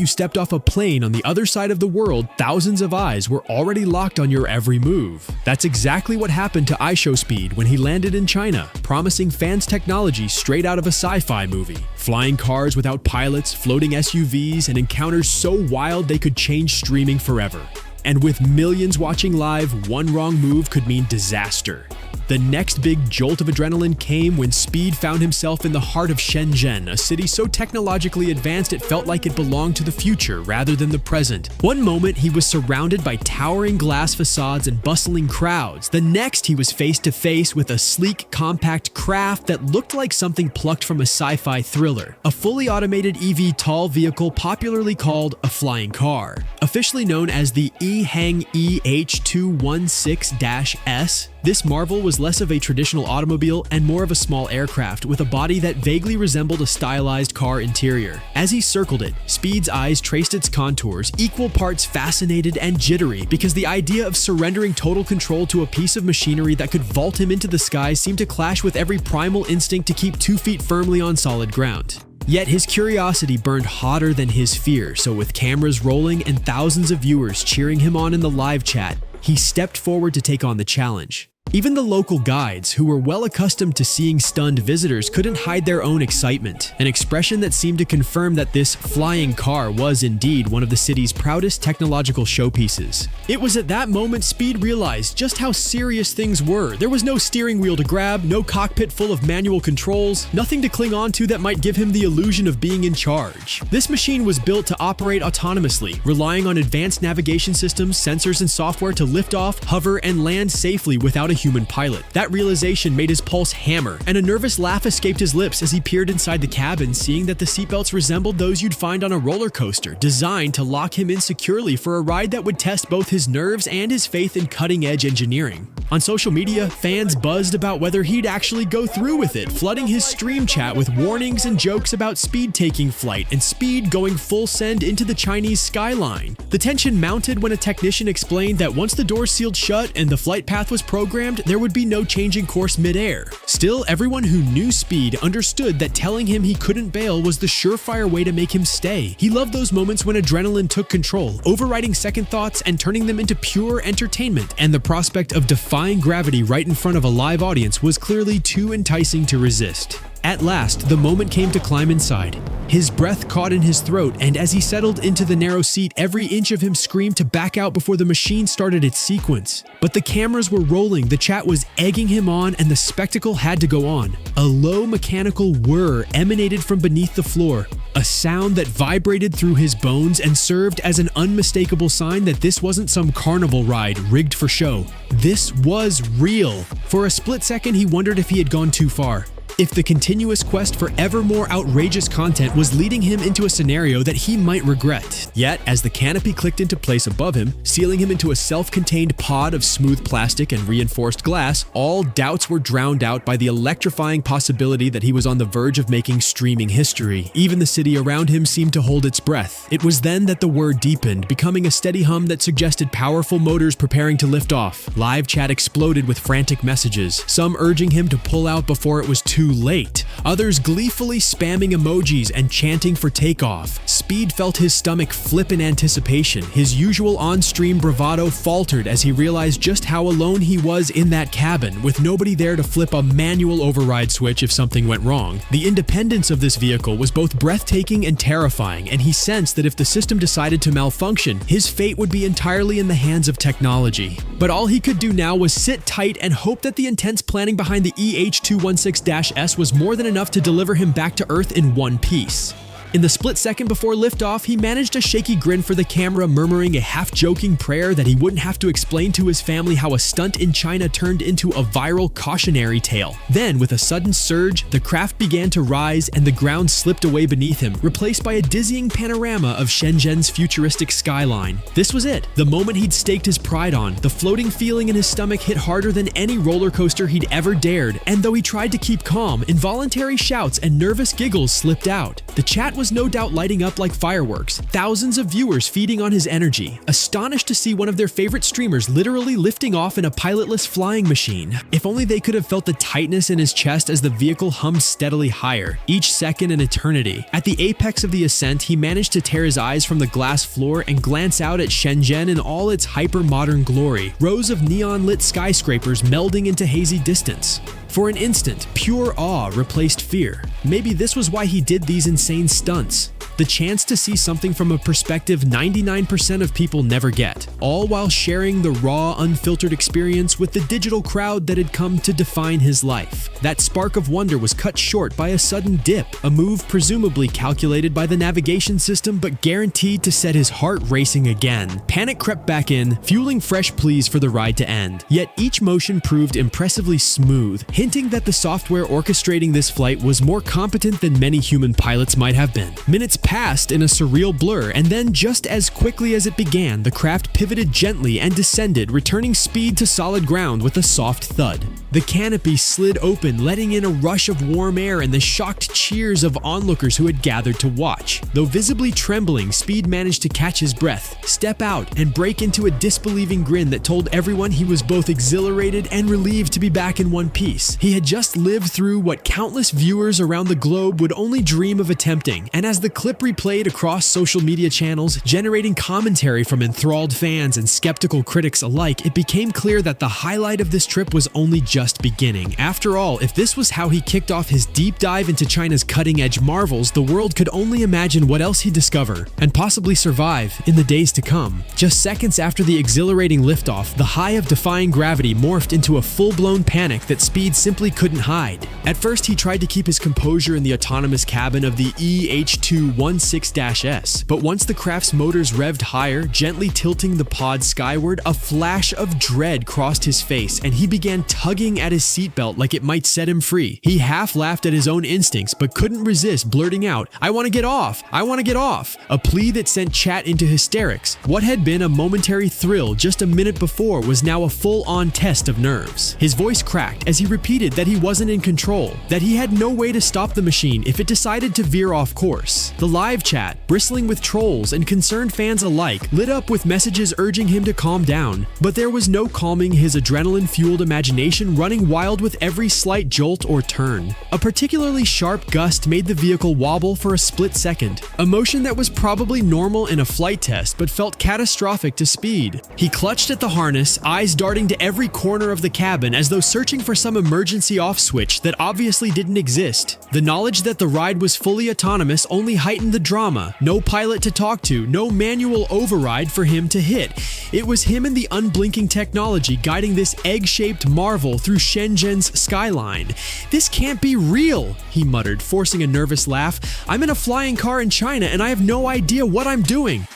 you stepped off a plane on the other side of the world, thousands of eyes were already locked on your every move. That's exactly what happened to IShowSpeed when he landed in China, promising fans technology straight out of a sci-fi movie. Flying cars without pilots, floating SUVs, and encounters so wild they could change streaming forever. And with millions watching live, one wrong move could mean disaster. The next big jolt of adrenaline came when Speed found himself in the heart of Shenzhen, a city so technologically advanced it felt like it belonged to the future rather than the present. One moment he was surrounded by towering glass facades and bustling crowds. The next he was face to face with a sleek, compact craft that looked like something plucked from a sci-fi thriller. A fully automated eVTOL vehicle popularly called a flying car. Officially known as the EHang EH216-S, this marvel was less of a traditional automobile and more of a small aircraft with a body that vaguely resembled a stylized car interior. As he circled it, Speed's eyes traced its contours, equal parts fascinated and jittery because the idea of surrendering total control to a piece of machinery that could vault him into the sky seemed to clash with every primal instinct to keep 2 feet firmly on solid ground. Yet his curiosity burned hotter than his fear, so with cameras rolling and thousands of viewers cheering him on in the live chat, he stepped forward to take on the challenge. Even the local guides, who were well accustomed to seeing stunned visitors, couldn't hide their own excitement, an expression that seemed to confirm that this flying car was indeed one of the city's proudest technological showpieces. It was at that moment Speed realized just how serious things were. There was no steering wheel to grab, no cockpit full of manual controls, nothing to cling on to that might give him the illusion of being in charge. This machine was built to operate autonomously, relying on advanced navigation systems, sensors, and software to lift off, hover, and land safely without a human pilot. That realization made his pulse hammer, and a nervous laugh escaped his lips as he peered inside the cabin, seeing that the seatbelts resembled those you'd find on a roller coaster, designed to lock him in securely for a ride that would test both his nerves and his faith in cutting-edge engineering. On social media, fans buzzed about whether he'd actually go through with it, flooding his stream chat with warnings and jokes about Speed taking flight and Speed going full send into the Chinese skyline. The tension mounted when a technician explained that once the doors sealed shut and the flight path was programmed, there would be no changing course mid-air. Still, everyone who knew Speed understood that telling him he couldn't bail was the surefire way to make him stay. He loved those moments when adrenaline took control, overriding second thoughts and turning them into pure entertainment, and the prospect of defying gravity right in front of a live audience was clearly too enticing to resist. At last, the moment came to climb inside. His breath caught in his throat, and as he settled into the narrow seat, every inch of him screamed to back out before the machine started its sequence. But the cameras were rolling, the chat was egging him on, and the spectacle had to go on. A low mechanical whir emanated from beneath the floor, a sound that vibrated through his bones and served as an unmistakable sign that this wasn't some carnival ride rigged for show. This was real. For a split second, he wondered if he had gone too far. If the continuous quest for ever more outrageous content was leading him into a scenario that he might regret. Yet, as the canopy clicked into place above him, sealing him into a self-contained pod of smooth plastic and reinforced glass, all doubts were drowned out by the electrifying possibility that he was on the verge of making streaming history. Even the city around him seemed to hold its breath. It was then that the whir deepened, becoming a steady hum that suggested powerful motors preparing to lift off. Live chat exploded with frantic messages, some urging him to pull out before it was too late, others gleefully spamming emojis and chanting for takeoff. Speed felt his stomach flip in anticipation. His usual on-stream bravado faltered as he realized just how alone he was in that cabin, with nobody there to flip a manual override switch if something went wrong. The independence of this vehicle was both breathtaking and terrifying, and he sensed that if the system decided to malfunction, his fate would be entirely in the hands of technology. But all he could do now was sit tight and hope that the intense planning behind the EH216-S was more than enough to deliver him back to Earth in one piece. In the split second before liftoff, he managed a shaky grin for the camera, murmuring a half-joking prayer that he wouldn't have to explain to his family how a stunt in China turned into a viral cautionary tale. Then, with a sudden surge, the craft began to rise and the ground slipped away beneath him, replaced by a dizzying panorama of Shenzhen's futuristic skyline. This was it, the moment he'd staked his pride on. The floating feeling in his stomach hit harder than any roller coaster he'd ever dared, and though he tried to keep calm, involuntary shouts and nervous giggles slipped out. The chat was was no doubt lighting up like fireworks, thousands of viewers feeding on his energy, astonished to see one of their favorite streamers literally lifting off in a pilotless flying machine. If only they could have felt the tightness in his chest as the vehicle hummed steadily higher, each second an eternity. At the apex of the ascent, he managed to tear his eyes from the glass floor and glance out at Shenzhen in all its hyper-modern glory, rows of neon-lit skyscrapers melding into hazy distance. For an instant, pure awe replaced fear. Maybe this was why he did these insane stunts. The chance to see something from a perspective 99% of people never get, all while sharing the raw, unfiltered experience with the digital crowd that had come to define his life. That spark of wonder was cut short by a sudden dip, a move presumably calculated by the navigation system but guaranteed to set his heart racing again. Panic crept back in, fueling fresh pleas for the ride to end. Yet each motion proved impressively smooth, hinting that the software orchestrating this flight was more competent than many human pilots might have been. Minutes passed in a surreal blur, and then just as quickly as it began, the craft pivoted gently and descended, returning speed to solid ground with a soft thud. The canopy slid open, letting in a rush of warm air and the shocked cheers of onlookers who had gathered to watch. Though visibly trembling, Speed managed to catch his breath, step out, and break into a disbelieving grin that told everyone he was both exhilarated and relieved to be back in one piece. He had just lived through what countless viewers around the globe would only dream of attempting, and as the clip replayed across social media channels, generating commentary from enthralled fans and skeptical critics alike, it became clear that the highlight of this trip was only just beginning. After all, if this was how he kicked off his deep dive into China's cutting-edge marvels, the world could only imagine what else he'd discover, and possibly survive, in the days to come. Just seconds after the exhilarating liftoff, the high of defying gravity morphed into a full-blown panic that Speed simply couldn't hide. At first, he tried to keep his composure in the autonomous cabin of the EH216-S, but once the craft's motors revved higher, gently tilting the pod skyward, a flash of dread crossed his face, and he began tugging at his seatbelt like it might set him free. He half laughed at his own instincts, but couldn't resist blurting out, "I want to get off! I want to get off!" a plea that sent chat into hysterics. What had been a momentary thrill just a minute before was now a full-on test of nerves. His voice cracked as he repeated that he wasn't in control, that he had no way to stop the machine if it decided to veer off course. The live chat, bristling with trolls and concerned fans alike, lit up with messages urging him to calm down, but there was no calming his adrenaline-fueled imagination running wild with every slight jolt or turn. A particularly sharp gust made the vehicle wobble for a split second, a motion that was probably normal in a flight test but felt catastrophic to Speed. He clutched at the harness, eyes darting to every corner of the cabin as though searching for some emergency off switch that obviously didn't exist. The knowledge that the ride was fully autonomous only heightened the drama. No pilot to talk to, no manual override for him to hit. It was him and the unblinking technology guiding this egg-shaped marvel through Shenzhen's skyline. "This can't be real," he muttered, forcing a nervous laugh. "I'm in a flying car in China and I have no idea what I'm doing."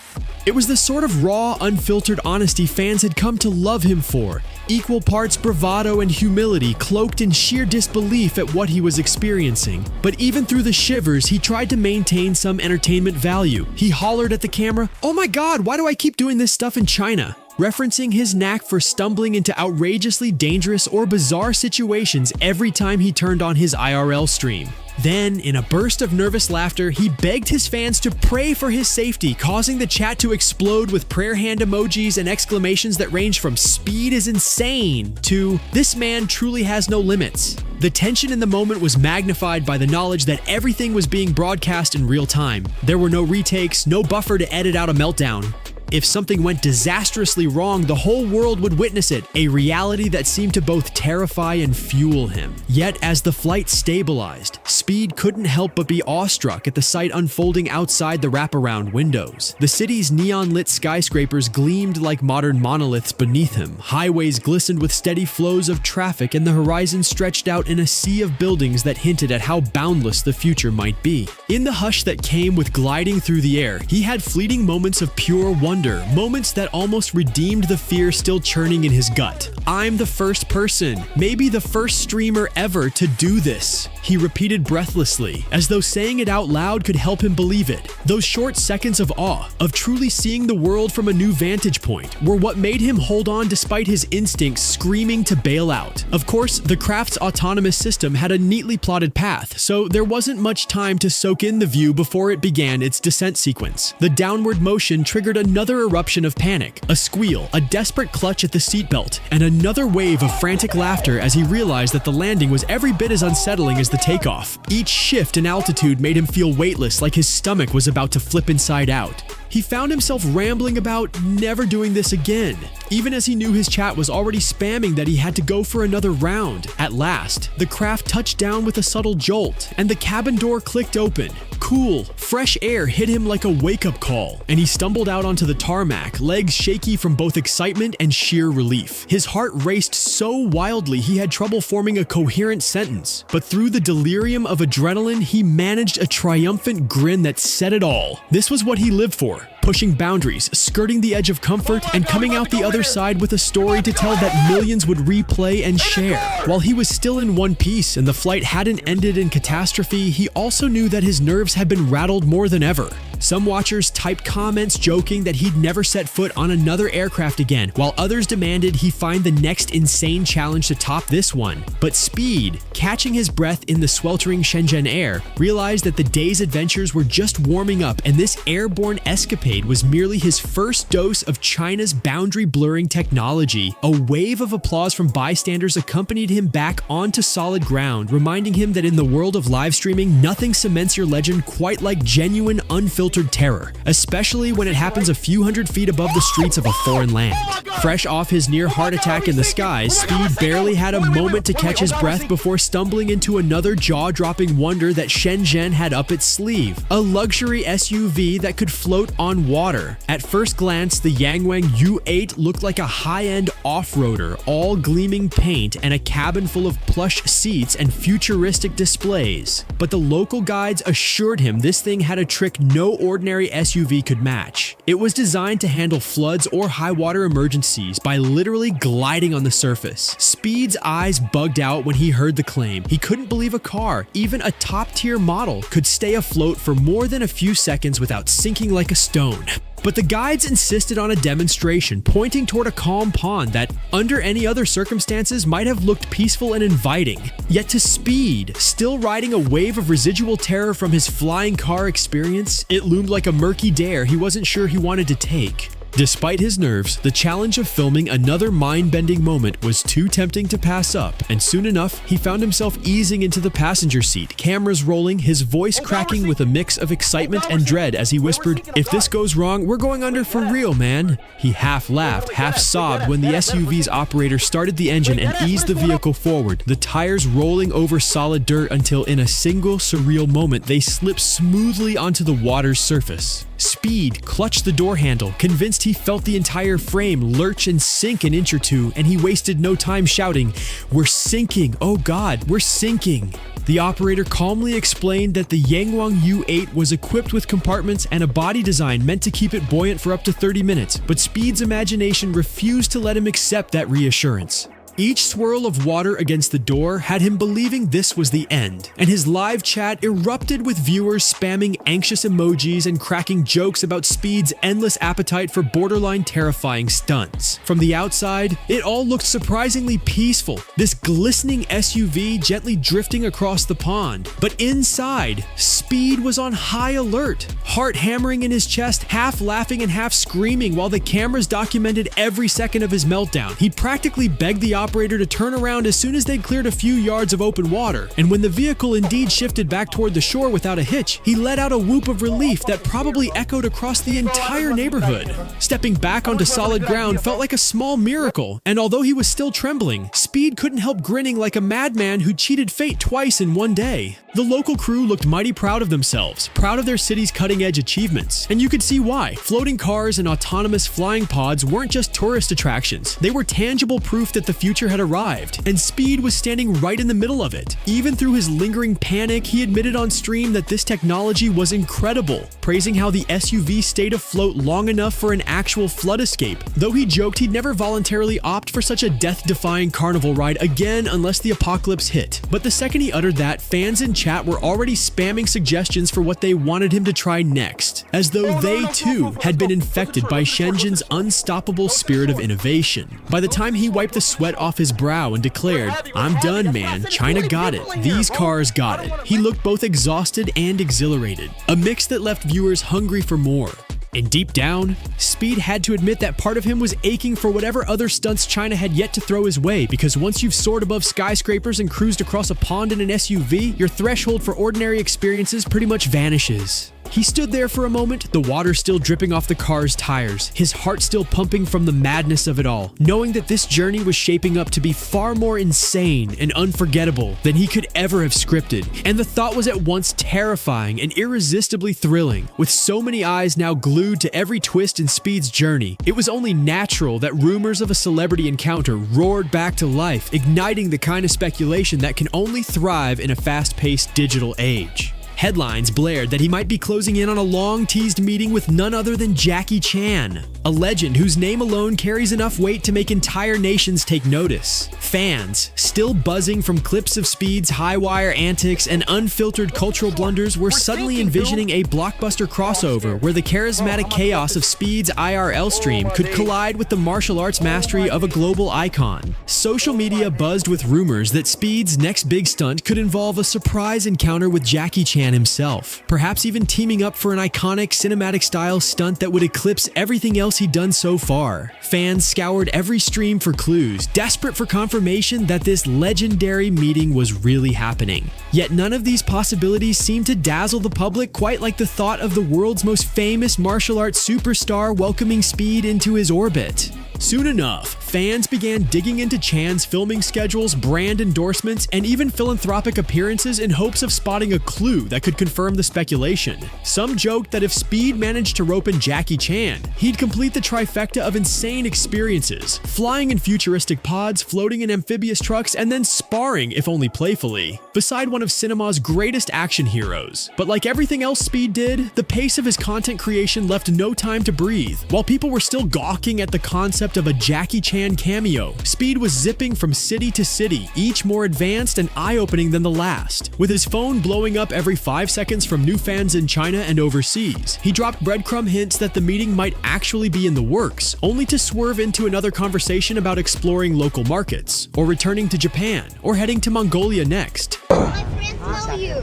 It was the sort of raw, unfiltered honesty fans had come to love him for. Equal parts bravado and humility cloaked in sheer disbelief at what he was experiencing. But even through the shivers, he tried to maintain some entertainment value. He hollered at the camera, "Oh my God, why do I keep doing this stuff in China?" referencing his knack for stumbling into outrageously dangerous or bizarre situations every time he turned on his IRL stream. Then, in a burst of nervous laughter, he begged his fans to pray for his safety, causing the chat to explode with prayer hand emojis and exclamations that ranged from "Speed is insane" to "This man truly has no limits." The tension in the moment was magnified by the knowledge that everything was being broadcast in real time. There were no retakes, no buffer to edit out a meltdown. If something went disastrously wrong, the whole world would witness it, a reality that seemed to both terrify and fuel him. Yet, as the flight stabilized, Speed couldn't help but be awestruck at the sight unfolding outside the wraparound windows. The city's neon-lit skyscrapers gleamed like modern monoliths beneath him. Highways glistened with steady flows of traffic, and the horizon stretched out in a sea of buildings that hinted at how boundless the future might be. In the hush that came with gliding through the air, he had fleeting moments of pure wonder, moments that almost redeemed the fear still churning in his gut. I'm the first person, maybe the first streamer ever to do this," he repeated breathlessly, as though saying it out loud could help him believe it. Those short seconds of awe, of truly seeing the world from a new vantage point, were what made him hold on despite his instincts screaming to bail out. Of course, the craft's autonomous system had a neatly plotted path, so there wasn't much time to soak in the view before it began its descent sequence. The downward motion triggered another eruption of panic, a squeal, a desperate clutch at the seatbelt, and another wave of frantic laughter as he realized that the landing was every bit as unsettling as the takeoff. Each shift in altitude made him feel weightless, like his stomach was about to flip inside out. He found himself rambling about never doing this again, even as he knew his chat was already spamming that he had to go for another round. At last, the craft touched down with a subtle jolt, and the cabin door clicked open. Cool, fresh air hit him like a wake-up call, and he stumbled out onto the tarmac, legs shaky from both excitement and sheer relief. His heart raced so wildly he had trouble forming a coherent sentence, but through the delirium of adrenaline, he managed a triumphant grin that said it all. This was what he lived for. Pushing boundaries, skirting the edge of comfort, and coming out the other side with a story to tell that millions would replay and share. While he was still in one piece and the flight hadn't ended in catastrophe, he also knew that his nerves had been rattled more than ever. Some watchers typed comments joking that he'd never set foot on another aircraft again, while others demanded he find the next insane challenge to top this one. But Speed, catching his breath in the sweltering Shenzhen air, realized that the day's adventures were just warming up, and this airborne escapade was merely his first dose of China's boundary-blurring technology. A wave of applause from bystanders accompanied him back onto solid ground, reminding him that in the world of live streaming, nothing cements your legend quite like genuine, unfiltered terror, especially when it happens a few hundred feet above the streets of a foreign land. Fresh off his near heart attack in the skies, Speed barely had a moment to catch his breath before stumbling into another jaw-dropping wonder that Shenzhen had up its sleeve, a luxury SUV that could float on water. At first glance, the Yangwang U8 looked like a high-end off-roader, all gleaming paint and a cabin full of plush seats and futuristic displays. But the local guides assured him this thing had a trick no ordinary SUV could match. It was designed to handle floods or high-water emergencies by literally gliding on the surface. Speed's eyes bugged out when he heard the claim. He couldn't believe a car, even a top-tier model, could stay afloat for more than a few seconds without sinking like a stone. But the guides insisted on a demonstration, pointing toward a calm pond that, under any other circumstances, might have looked peaceful and inviting. Yet to Speed, still riding a wave of residual terror from his flying car experience, it loomed like a murky dare he wasn't sure he wanted to take. Despite his nerves, the challenge of filming another mind-bending moment was too tempting to pass up, and soon enough, he found himself easing into the passenger seat, cameras rolling, his voice cracking with a mix of excitement and dread as he whispered, "If this goes wrong, we're going under for real, man." He half laughed, half sobbed when the SUV's operator started the engine and eased the vehicle forward, the tires rolling over solid dirt until in a single surreal moment they slipped smoothly onto the water's surface. Speed clutched the door handle, convinced he felt the entire frame lurch and sink an inch or two, and he wasted no time shouting, "We're sinking! Oh God, we're sinking!" The operator calmly explained that the Yangwang U8 was equipped with compartments and a body design meant to keep it buoyant for up to 30 minutes, but Speed's imagination refused to let him accept that reassurance. Each swirl of water against the door had him believing this was the end, and his live chat erupted with viewers spamming anxious emojis and cracking jokes about Speed's endless appetite for borderline terrifying stunts. From the outside, it all looked surprisingly peaceful, this glistening SUV gently drifting across the pond. But inside, Speed was on high alert, heart hammering in his chest, half laughing and half screaming while the cameras documented every second of his meltdown. He practically begged the operator to turn around as soon as they'd cleared a few yards of open water, and when the vehicle indeed shifted back toward the shore without a hitch, he let out a whoop of relief that probably echoed across the entire neighborhood. Stepping back onto solid ground felt like a small miracle, and although he was still trembling, Speed couldn't help grinning like a madman who cheated fate twice in one day. The local crew looked mighty proud of themselves, proud of their city's cutting-edge achievements, and you could see why. Floating cars and autonomous flying pods weren't just tourist attractions, they were tangible proof that the future future had arrived, and Speed was standing right in the middle of it. Even through his lingering panic, he admitted on stream that this technology was incredible, praising how the SUV stayed afloat long enough for an actual flood escape, though he joked he'd never voluntarily opt for such a death-defying carnival ride again unless the apocalypse hit. But the second he uttered that, fans in chat were already spamming suggestions for what they wanted him to try next, as though they too had been infected by Shenzhen's unstoppable spirit of innovation. By the time he wiped the sweat off his brow and declared, "I'm done, man, China got it, these cars got it," he looked both exhausted and exhilarated, a mix that left viewers hungry for more. And deep down, Speed had to admit that part of him was aching for whatever other stunts China had yet to throw his way, because once you've soared above skyscrapers and cruised across a pond in an SUV, your threshold for ordinary experiences pretty much vanishes. He stood there for a moment, the water still dripping off the car's tires, his heart still pumping from the madness of it all, knowing that this journey was shaping up to be far more insane and unforgettable than he could ever have scripted. And the thought was at once terrifying and irresistibly thrilling. With so many eyes now glued to every twist in Speed's journey, it was only natural that rumors of a celebrity encounter roared back to life, igniting the kind of speculation that can only thrive in a fast-paced digital age. Headlines blared that he might be closing in on a long-teased meeting with none other than Jackie Chan, a legend whose name alone carries enough weight to make entire nations take notice. Fans, still buzzing from clips of Speed's high-wire antics and unfiltered cultural blunders, were suddenly envisioning a blockbuster crossover where the charismatic chaos of Speed's IRL stream could collide with the martial arts mastery of a global icon. Social media buzzed with rumors that Speed's next big stunt could involve a surprise encounter with Jackie Chan himself, perhaps even teaming up for an iconic cinematic-style stunt that would eclipse everything else he'd done so far. Fans scoured every stream for clues, desperate for confirmation that this legendary meeting was really happening. Yet none of these possibilities seemed to dazzle the public quite like the thought of the world's most famous martial arts superstar welcoming Speed into his orbit. Soon enough, fans began digging into Chan's filming schedules, brand endorsements, and even philanthropic appearances in hopes of spotting a clue that could confirm the speculation. Some joked that if Speed managed to rope in Jackie Chan, he'd complete the trifecta of insane experiences, flying in futuristic pods, floating in amphibious trucks, and then sparring, if only playfully, beside one of cinema's greatest action heroes. But like everything else Speed did, the pace of his content creation left no time to breathe. While people were still gawking at the concept of a Jackie Chan cameo, Speed was zipping from city to city, each more advanced and eye-opening than the last. With his phone blowing up every 5 seconds from new fans in China and overseas, he dropped breadcrumb hints that the meeting might actually be in the works, only to swerve into another conversation about exploring local markets, or returning to Japan, or heading to Mongolia next. My friends know you.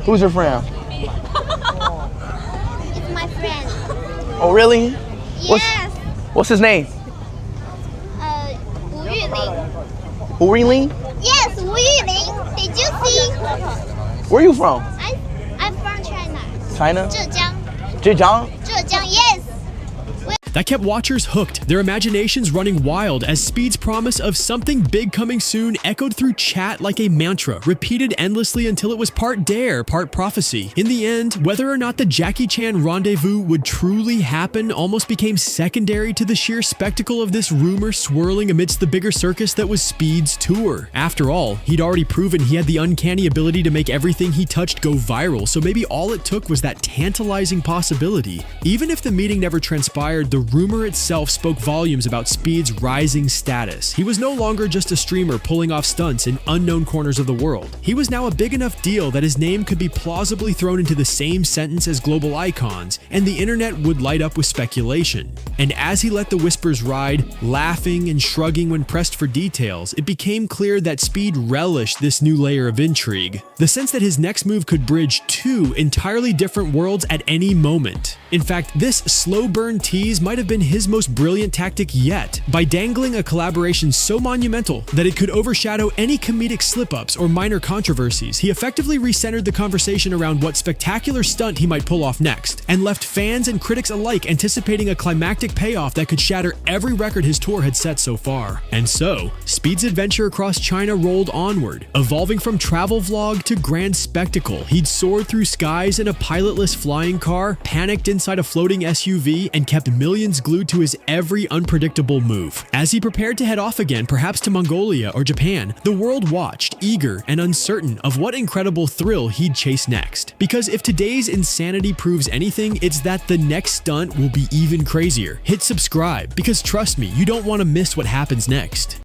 Who's your friend? It's my friend. Oh, really? Yes. What's his name? Wu Yuling. Wu Ling? Yes, Wu Yuling. Did you see? Where are you from? I'm from China. China? Zhejiang. Zhejiang? Yes. That kept watchers hooked, their imaginations running wild as Speed's promise of something big coming soon echoed through chat like a mantra, repeated endlessly until it was part dare, part prophecy. In the end, whether or not the Jackie Chan rendezvous would truly happen almost became secondary to the sheer spectacle of this rumor swirling amidst the bigger circus that was Speed's tour. After all, he'd already proven he had the uncanny ability to make everything he touched go viral, so maybe all it took was that tantalizing possibility. Even if the meeting never transpired, the rumor itself spoke volumes about Speed's rising status. He was no longer just a streamer pulling off stunts in unknown corners of the world. He was now a big enough deal that his name could be plausibly thrown into the same sentence as global icons, and the internet would light up with speculation. And as he let the whispers ride, laughing and shrugging when pressed for details, it became clear that Speed relished this new layer of intrigue. The sense that his next move could bridge two entirely different worlds at any moment. In fact, this slow burn tease might have been his most brilliant tactic yet, by dangling a collaboration so monumental that it could overshadow any comedic slip-ups or minor controversies. He effectively recentered the conversation around what spectacular stunt he might pull off next, and left fans and critics alike anticipating a climactic payoff that could shatter every record his tour had set so far. And so, Speed's adventure across China rolled onward, evolving from travel vlog to grand spectacle. He'd soared through skies in a pilotless flying car, panicked inside a floating SUV, and kept millions millions glued to his every unpredictable move. As he prepared to head off again, perhaps to Mongolia or Japan, the world watched, eager and uncertain of what incredible thrill he'd chase next. Because if today's insanity proves anything, it's that the next stunt will be even crazier. Hit subscribe, because trust me, you don't want to miss what happens next.